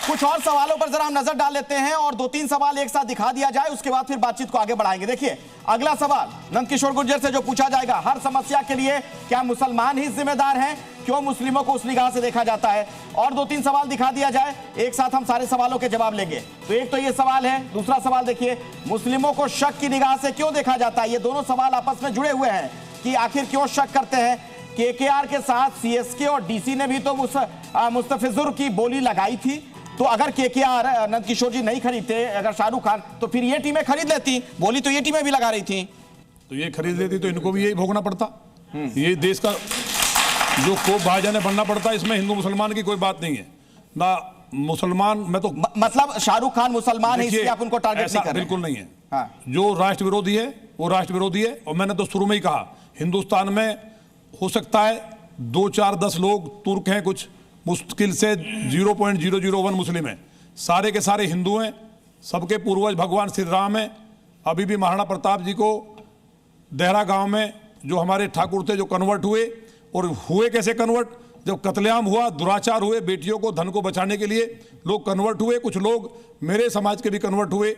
कुछ और सवालों पर जरा हम नजर डाल लेते हैं और 2-3 सवाल एक साथ दिखा दिया जाए, उसके बाद फिर बातचीत को आगे बढ़ाएंगे। देखिए अगला सवाल नंदकिशोर गुर्जर से जो पूछा जाएगा, हर समस्या के लिए क्या मुसलमान ही जिम्मेदार हैं? क्यों मुस्लिमों को उस निगाह से देखा जाता है? और 2-3 सवाल दिखा दिया जाए, एक साथ हम सारे सवालों के जवाब लेंगे। तो एक तो ये सवाल है, दूसरा सवाल देखिए, मुस्लिमों को शक की निगाह से क्यों देखा जाता है? ये दोनों सवाल आपस में जुड़े हुए हैं कि आखिर क्यों शक करते हैं। केकेआर के साथ सीएसके और डीसी ने भी तो मुस्तफिजुर की बोली लगाई थी, तो अगर केकेआर नंदकिशोर जी नहीं खरीदते, अगर शाहरुख खान, तो फिर ये टीमें खरीद लेती। बोली तो ये टीमें भी लगा रही थी, तो ये खरीद लेती तो इनको भी यही भोगना पड़ता। ये देश का जो को भाईजाने बनना पड़ता है, इसमें हिंदू मुसलमान की कोई बात नहीं है ना। मुसलमान मैं तो मतलब शाहरुख खान मुसलमान है इसलिए आप उनको टारगेट नहीं कर रहे? बिल्कुल नहीं है। हाँ। जो राष्ट्र विरोधी है वो राष्ट्र विरोधी है। और मैंने तो शुरू में ही कहा, हिंदुस्तान में हो सकता है 2, 4, 10 लोग तुर्क हैं, कुछ मुश्किल से 0.001 मुस्लिम हैं, सारे के सारे हिंदू हैं। सबके पूर्वज भगवान श्री राम हैं। अभी भी महाराणा प्रताप जी को देहरा गांव में जो हमारे ठाकुर थे जो कन्वर्ट हुए, और हुए कैसे कन्वर्ट? जब कत्लेआम हुआ, दुराचार हुए, बेटियों को धन को बचाने के लिए लोग कन्वर्ट हुए। कुछ लोग मेरे समाज के भी कन्वर्ट हुए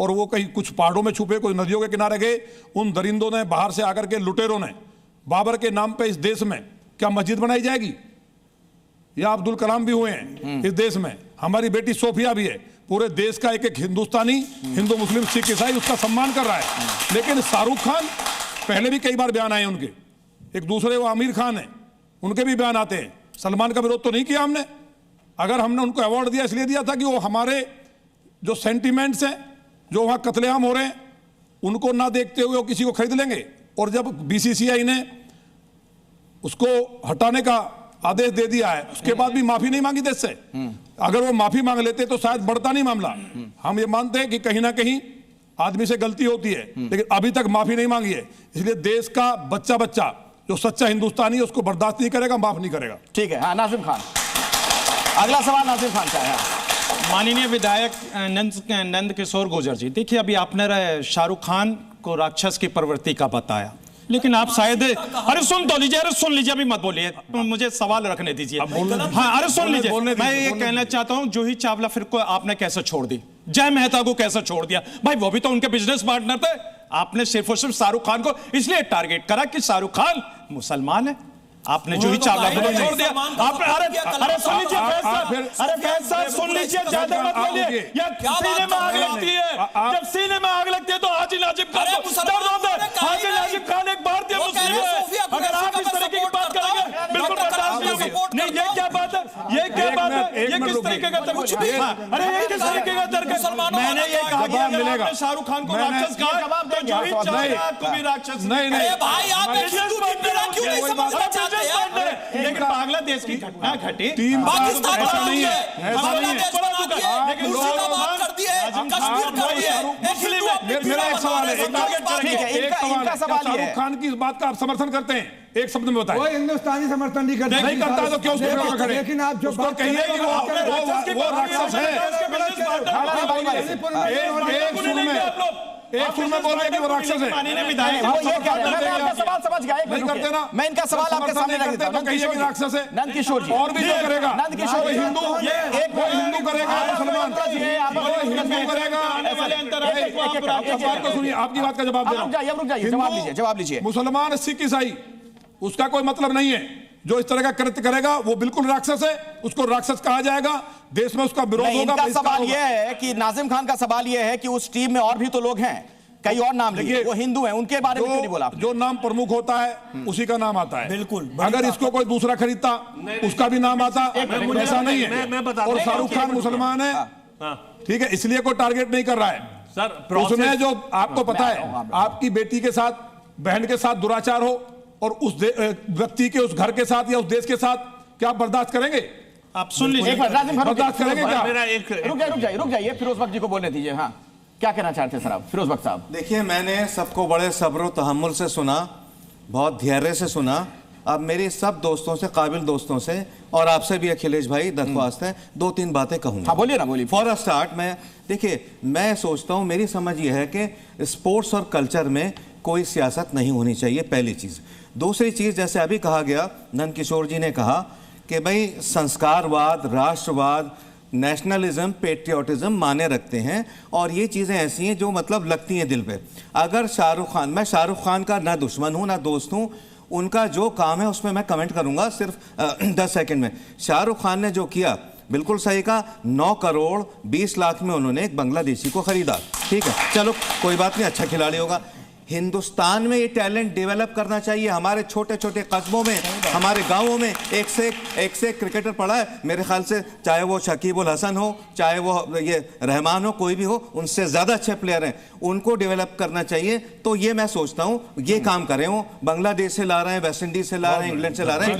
और वो कहीं कुछ पहाड़ों में छुपे, कुछ नदियों के किनारे गए। उन दरिंदों ने, बाहर से आकर के लुटेरों ने बाबर के नाम पे इस देश में क्या मस्जिद बनाई जाएगी? या अब्दुल कलाम भी हुए हैं इस देश में, हमारी बेटी सोफिया भी है। पूरे देश का एक एक हिंदुस्तानी, हिंदू मुस्लिम सिख ईसाई उसका सम्मान कर रहा है। लेकिन शाहरुख खान, पहले भी कई बार बयान आए उनके, एक दूसरे वो आमिर खान है, उनके भी बयान आते हैं। सलमान का विरोध तो नहीं किया हमने। अगर हमने उनको अवार्ड दिया इसलिए दिया था कि वो हमारे जो सेंटिमेंट्स हैं, जो वहाँ कत्लेआम हो रहे हैं, उनको ना देखते हुए वो किसी को खरीद लेंगे। और जब बीसीसीआई ने उसको हटाने का आदेश दे दिया है, उसके बाद भी माफी नहीं मांगी देश से। अगर वो माफी मांग लेते तो शायद बढ़ता नहीं मामला। हम ये मानते हैं कि कहीं ना कहीं आदमी से गलती होती है, लेकिन अभी तक माफी नहीं मांगी है। इसलिए देश का बच्चा बच्चा जो सच्चा हिंदुस्तानी है उसको बर्दाश्त नहीं करेगा, माफ नहीं करेगा। ठीक है। हाँ, नाजिम खान, अगला सवाल नाजिम खान का है। माननीय विधायक नंदकिशोर गुर्जर जी, देखिए अभी आपने शाहरुख खान को राक्षस की प्रवृत्ति का बताया, लेकिन आप शायद, अरे सुन तो लीजिए, अरे सुन लीजिए, अभी मत बोलिए, तो मुझे सवाल रखने दीजिए। हाँ, अरे सुन लीजिए, मैं ये कहना चाहता हूँ, जूही चावला फिर को आपने कैसे छोड़ दी, जय मेहता को कैसे छोड़ दिया? भाई वो भी तो उनके बिजनेस पार्टनर थे। आपने सिर्फ और सिर्फ शाहरुख खान को इसलिए टारगेट करा कि शाहरुख खान मुसलमान है। आपने जूही चावला को छोड़ दिया। अरे सुन लीजिए फैज, सुन लीजिए, ज्यादा मत बोलिए। सीने में आग लगती है, जब सीने में आग लगती है तो हाजी नाजिम खान को दर्द होता है। हाजी नाजिम खान एक भारतीय मुस्लिम है। अगर आप इस तरीके की बात करेंगे बिल्कुल बर्दाश्त नहीं होगी। नहीं, ये क्या बात है? ये क्या बात है? ये किस तरीके का तर्क? अरे ये किस तरीके का तर्क है? मैंने ये कहा कि अगर आपने शाहरुख खान को राक्षस कहा तो जूही चावला को भी राक्षस। नहीं भाई, आप क्यों नहीं समझना चाहते? लेकिन बांग्लादेश की घटना घटी, पाकिस्तान ऐसा नहीं है, लेकिन मुर्शिदाबाद कर दिए, कश्मीर कर दिए। मेरा एक सवाल है, शाहरुख खान की इस बात का आप समर्थन करते हैं? एक शब्द में बताएं। वो हिंदुस्तानी समर्थन नहीं करता। नहीं करता तो क्यों उसको खड़े? लेकिन आप जो बात कहिए कि वो राक्षस है। एक सुर में बोल रहे हैं कि वो राक्षस है। मैं सवाल समझ गया, नहीं करते ना। मैं इनका सवाल आपके सामने रख देता हूं। कहिए कि राक्षस है नंदकिशोर जी, और भी जो करेगा, नंदकिशोर हिंदू, एक वो हिंदू करेगा, मुसलमान हिंदू करेगा। बात को सुनिए, आपकी बात का जवाब दे रहा हूं। जवाब लीजिए। मुसलमान, सिख, ईसाई, उसका कोई मतलब नहीं है। जो इस तरह का कृत्य करेगा वो बिल्कुल राक्षस है, उसको राक्षस कहा जाएगा। देश में उसका विरोध होगा। इनका सवाल यह है कि नाजिम खान का सवाल यह है कि उस टीम में और भी तो लोग हैं, कई और नाम लिए, वो हिंदू हैं, उनके बारे में क्यों नहीं बोला? जो नाम प्रमुख होता है उसी का नाम आता है। बिल्कुल। अगर इसको कोई दूसरा खरीदता उसका भी नाम आता, ऐसा नहीं है। और शाहरुख खान मुसलमान है, ठीक है, इसलिए कोई टारगेट नहीं कर रहा है सर। उसमें जो आपको पता है, आपकी बेटी के साथ, बहन के साथ दुराचार हो और उस व्यक्ति के, उस घर के साथ या उस देश के साथ, क्या आप बर्दाश्त करेंगे? आप सुन लीजिए, बर्दाश्त करेंगे क्या? रुक जाइए, फिरोज बख्श जी को बोलने दीजिए। हाँ, क्या कहना चाहते हैं सर आप? फिरोज बख्श साहब, देखिए, मैंने सबको बड़े सब्र और तहम्मुल से सुना, बहुत धैर्य से सुना। अब मेरी सब दोस्तों से, काबिल दोस्तों से, और आपसे भी अखिलेश भाई दरख्वास्त है, 2-3 बातें कहूंगा। हाँ, बोलिए ना, बोलिए। फॉर अ स्टार्ट, मैं सोचता हूं, मेरी समझ यह है कि स्पोर्ट्स और कल्चर में कोई सियासत नहीं होनी चाहिए, पहली चीज। दूसरी चीज, जैसे अभी कहा गया, नंदकिशोर जी ने कहा कि भाई संस्कारवाद, राष्ट्रवाद, नेशनलिज्म, पेट्रियोटिज्म माने रखते हैं, और ये चीज़ें ऐसी हैं जो मतलब लगती हैं दिल पे। अगर शाहरुख खान, मैं शाहरुख खान का ना दुश्मन हूँ ना दोस्त हूँ, उनका जो काम है उसमें मैं कमेंट करूँगा सिर्फ 10 सेकंड में। शाहरुख खान ने जो किया बिल्कुल सही कहा, 9 करोड़ 20 लाख में उन्होंने एक बांग्लादेशी को खरीदा, ठीक है, चलो कोई बात नहीं, अच्छा खिलाड़ी होगा। हिंदुस्तान में ये टैलेंट डेवलप करना चाहिए। हमारे छोटे छोटे कस्बों में, हमारे गांवों में एक से एक क्रिकेटर पड़ा है मेरे ख्याल से, चाहे वो शकीब उल हसन हो, चाहे वो ये रहमान हो, कोई भी हो, उनसे ज़्यादा अच्छे प्लेयर हैं, उनको डेवलप करना चाहिए। तो ये मैं सोचता हूँ ये काम करें, वो बांग्लादेश से ला रहे हैं, वेस्ट इंडीज से ला रहे हैं, इंग्लैंड से ला रहे हैं,